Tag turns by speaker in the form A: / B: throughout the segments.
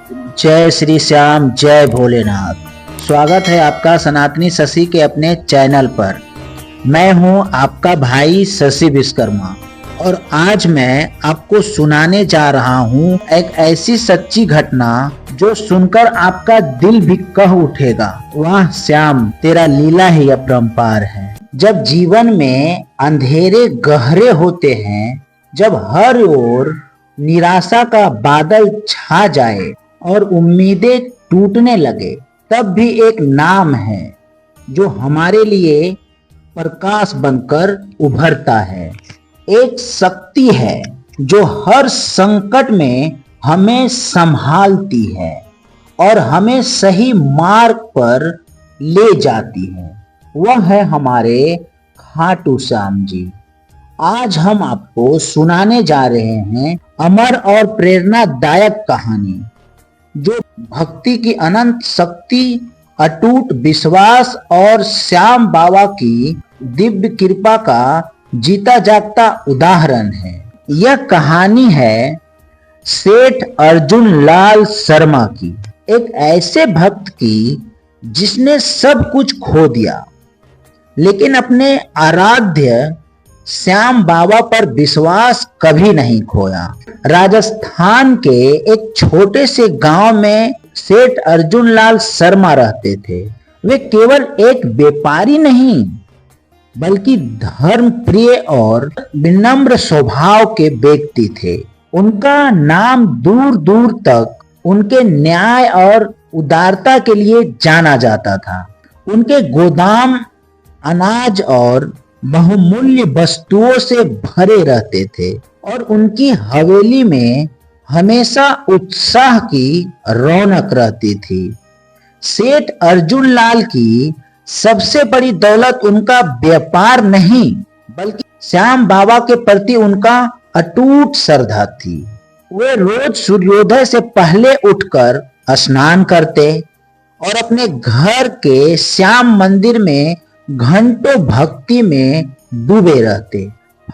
A: जय श्री श्याम, जय भोलेनाथ। स्वागत है आपका सनातनी शशि के अपने चैनल पर। मैं हूं आपका भाई शशि विश्वकर्मा और आज मैं आपको सुनाने जा रहा हूं एक ऐसी सच्ची घटना जो सुनकर आपका दिल भी कह उठेगा, वाह श्याम तेरा लीला ही अपरंपार है। जब जीवन में अंधेरे गहरे होते हैं, जब हर ओर निराशा का बादल छा जाए और उम्मीदें टूटने लगे, तब भी एक नाम है जो हमारे लिए प्रकाश बनकर उभरता है। एक शक्ति है जो हर संकट में हमें संभालती है और हमें सही मार्ग पर ले जाती है। वह है हमारे खाटू श्याम जी। आज हम आपको सुनाने जा रहे हैं अमर और प्रेरणादायक कहानी, जो भक्ति की अनंत शक्ति, अटूट विश्वास और श्याम बाबा की दिव्य कृपा का जीता जागता उदाहरण है। यह कहानी है सेठ अर्जुन लाल शर्मा की, एक ऐसे भक्त की जिसने सब कुछ खो दिया लेकिन अपने आराध्य श्याम बाबा पर विश्वास कभी नहीं खोया। राजस्थान के एक छोटे से गांव में सेठ अर्जुन लाल शर्मा रहते थे। वे केवल एक व्यापारी नहीं बल्कि धर्म प्रिय और विनम्र स्वभाव के व्यक्ति थे। उनका नाम दूर दूर तक उनके न्याय और उदारता के लिए जाना जाता था। उनके गोदाम अनाज और बहुमूल्य वस्तुओं से भरे रहते थे और उनकी हवेली में हमेशा उत्साह की रौनक रहती थी। सेठ अर्जुन लाल की सबसे बड़ी दौलत उनका व्यापार नहीं बल्कि श्याम बाबा के प्रति उनका अटूट श्रद्धा थी। वे रोज सूर्योदय से पहले उठकर स्नान करते और अपने घर के श्याम मंदिर में घंटों भक्ति में डूबे रहते।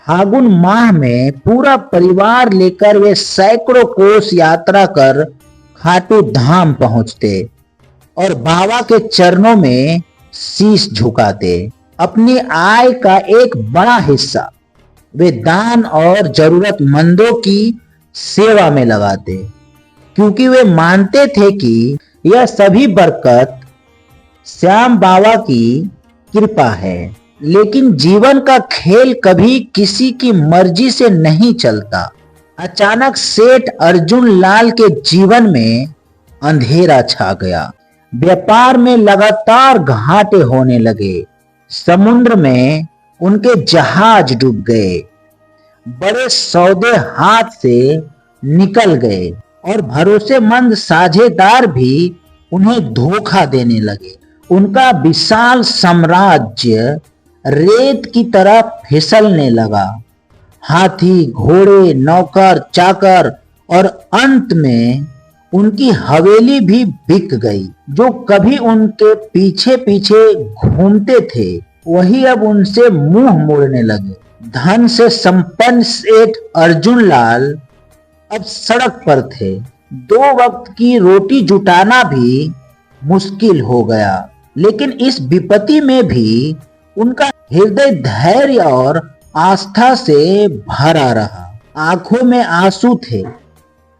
A: फागुन माह में पूरा परिवार लेकर वे सैकड़ों कोस यात्रा कर खाटू धाम पहुंचते और बाबा के चरणों में शीश झुकाते। अपनी आय का एक बड़ा हिस्सा वे दान और जरूरतमंदों की सेवा में लगाते, क्योंकि वे मानते थे कि यह सभी बरकत श्याम बाबा की कृपा है। लेकिन जीवन का खेल कभी किसी की मर्जी से नहीं चलता। अचानक सेठ अर्जुन लाल के जीवन में अंधेरा छा गया। व्यापार में लगातार घाटे होने लगे। समुद्र में उनके जहाज डूब गए, बड़े सौदे हाथ से निकल गए और भरोसेमंद साझेदार भी उन्हें धोखा देने लगे। उनका विशाल साम्राज्य रेत की तरह फिसलने लगा। हाथी, घोड़े, नौकर, चाकर और अंत में उनकी हवेली भी बिक गई। जो कभी उनके पीछे पीछे घूमते थे, वही अब उनसे मुंह मोड़ने लगे। धन से संपन्न सेठ अर्जुन लाल अब सड़क पर थे। 2 वक्त की रोटी जुटाना भी मुश्किल हो गया। लेकिन इस विपत्ति में भी उनका हृदय धैर्य और आस्था से भरा रहा। आंखों में आंसू थे,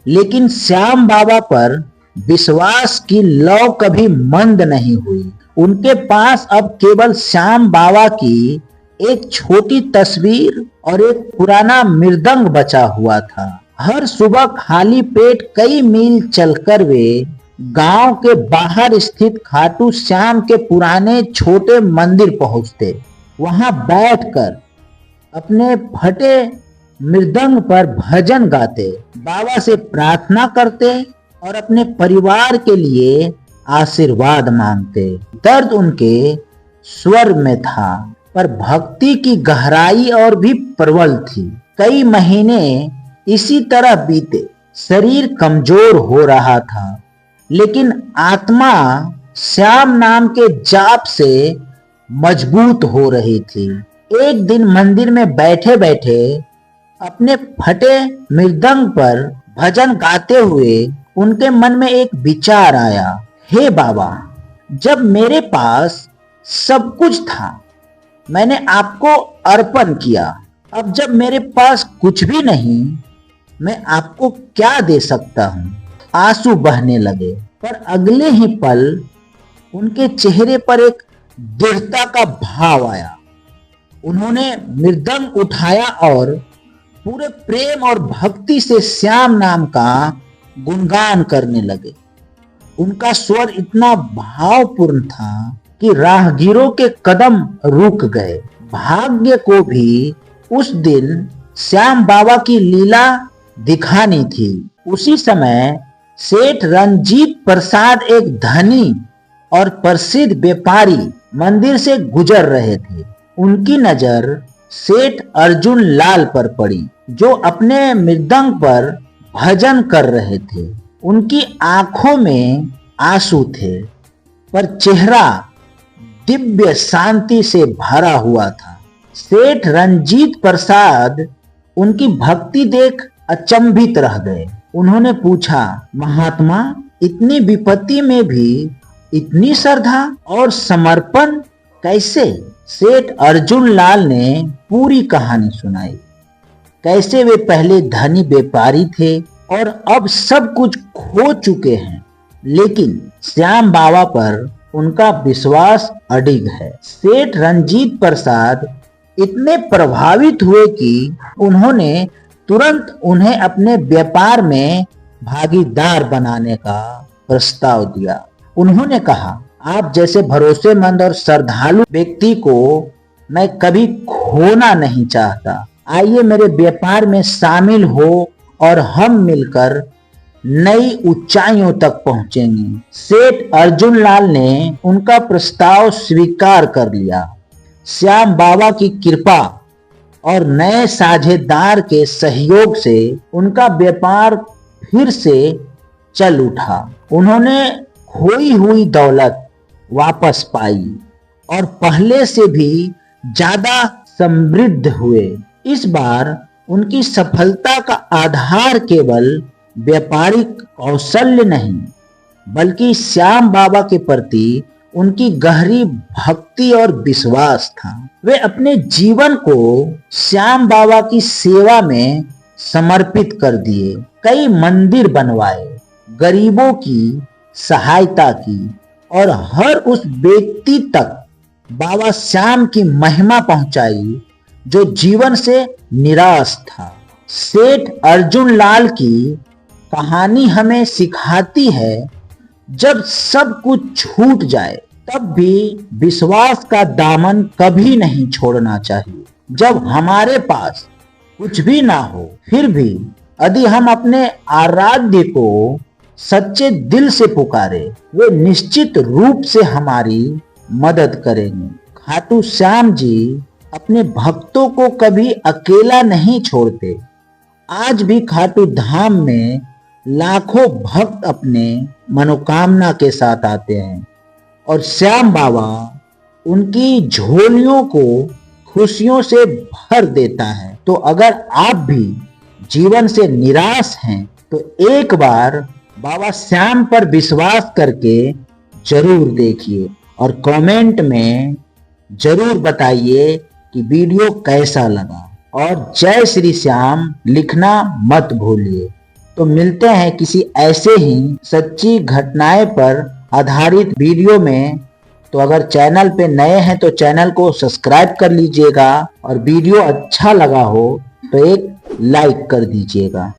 A: लेकिन श्याम बाबा पर विश्वास की लौ कभी मंद नहीं हुई। उनके पास अब केवल श्याम बाबा की एक छोटी तस्वीर और एक पुराना मृदंग बचा हुआ था। हर सुबह खाली पेट कई मील चलकर वे गांव के बाहर स्थित खाटू श्याम के पुराने छोटे मंदिर पहुंचते। वहां बैठकर अपने फटे मृदंग पर भजन गाते, बाबा से प्रार्थना करते और अपने परिवार के लिए आशीर्वाद मांगते। दर्द उनके स्वर में था, पर भक्ति की गहराई और भी प्रबल थी। कई महीने इसी तरह बीते। शरीर कमजोर हो रहा था, लेकिन आत्मा श्याम नाम के जाप से मजबूत हो रही थी। एक दिन मंदिर में बैठे बैठे अपने फटे मृदंग पर भजन गाते हुए उनके मन में एक विचार आया, हे बाबा, जब मेरे पास सब कुछ था मैंने आपको अर्पण किया, अब जब मेरे पास कुछ भी नहीं मैं आपको क्या दे सकता हूं। आंसू बहने लगे, पर अगले ही पल उनके चेहरे पर एक दृढ़ता का भाव आया। उन्होंने मृदंग उठाया और पूरे प्रेम और भक्ति से श्याम नाम का गुणगान करने लगे। उनका स्वर इतना भावपूर्ण था कि राहगीरों के कदम रुक गए। भाग्य को भी उस दिन श्याम बाबा की लीला दिखानी थी। उसी समय सेठ रंजीत प्रसाद एक धनी और प्रसिद्ध व्यापारी मंदिर से गुजर रहे थे। उनकी नजर सेठ अर्जुन लाल पर पड़ी, जो अपने मृदंग पर भजन कर रहे थे। उनकी आंखों में आंसू थे, पर चेहरा दिव्य शांति से भरा हुआ था। सेठ रंजीत प्रसाद उनकी भक्ति देख अचंभित रह गए। उन्होंने पूछा, महात्मा, इतनी विपत्ति में भी इतनी श्रद्धा और समर्पण कैसे? सेठ अर्जुन लाल ने पूरी कहानी सुनाई। कैसे वे पहले धनी व्यापारी थे और अब सब कुछ खो चुके हैं, लेकिन श्याम बाबा पर उनका विश्वास अडिग है। सेठ रंजीत प्रसाद इतने प्रभावित हुए कि उन्होंने तुरंत उन्हें अपने व्यापार में भागीदार बनाने का प्रस्ताव दिया। उन्होंने कहा, आप जैसे भरोसेमंद और श्रद्धालु व्यक्ति को मैं कभी खोना नहीं चाहता। आइए मेरे व्यापार में शामिल हो और हम मिलकर नई ऊंचाइयों तक पहुंचेंगे। सेठ अर्जुन लाल ने उनका प्रस्ताव स्वीकार कर लिया। श्याम बाबा की कृपा और नए साझेदार के सहयोग से उनका व्यापार फिर से चल उठा। उन्होंने खोई हुई दौलत वापस पाई और पहले से भी ज्यादा समृद्ध हुए। इस बार उनकी सफलता का आधार केवल व्यापारिक कौशल्य नहीं, बल्कि श्याम बाबा के प्रति उनकी गहरी भक्ति और विश्वास था। वे अपने जीवन को श्याम बाबा की सेवा में समर्पित कर दिए। कई मंदिर बनवाए, गरीबों की सहायता की और हर उस व्यक्ति तक बाबा श्याम की महिमा पहुंचाई जो जीवन से निराश था। सेठ अर्जुन लाल की कहानी हमें सिखाती है, जब सब कुछ छूट जाए तब भी विश्वास का दामन कभी नहीं छोड़ना चाहिए। जब हमारे पास कुछ भी ना हो, फिर भी यदि हम अपने आराध्य को सच्चे दिल से पुकारे, वे निश्चित रूप से हमारी मदद करेंगे। खाटू श्याम जी अपने भक्तों को कभी अकेला नहीं छोड़ते। आज भी खाटू धाम में लाखों भक्त अपने मनोकामना के साथ आते हैं और श्याम बाबा उनकी झोलियों को खुशियों से भर देता है। तो अगर आप भी जीवन से निराश हैं तो एक बार बाबा श्याम पर विश्वास करके जरूर देखिए और कमेंट में जरूर बताइए कि वीडियो कैसा लगा और जय श्री श्याम लिखना मत भूलिए। तो मिलते हैं किसी ऐसे ही सच्ची घटनाएं पर आधारित वीडियो में। तो अगर चैनल पे नए हैं तो चैनल को सब्सक्राइब कर लीजिएगा और वीडियो अच्छा लगा हो तो एक लाइक कर दीजिएगा।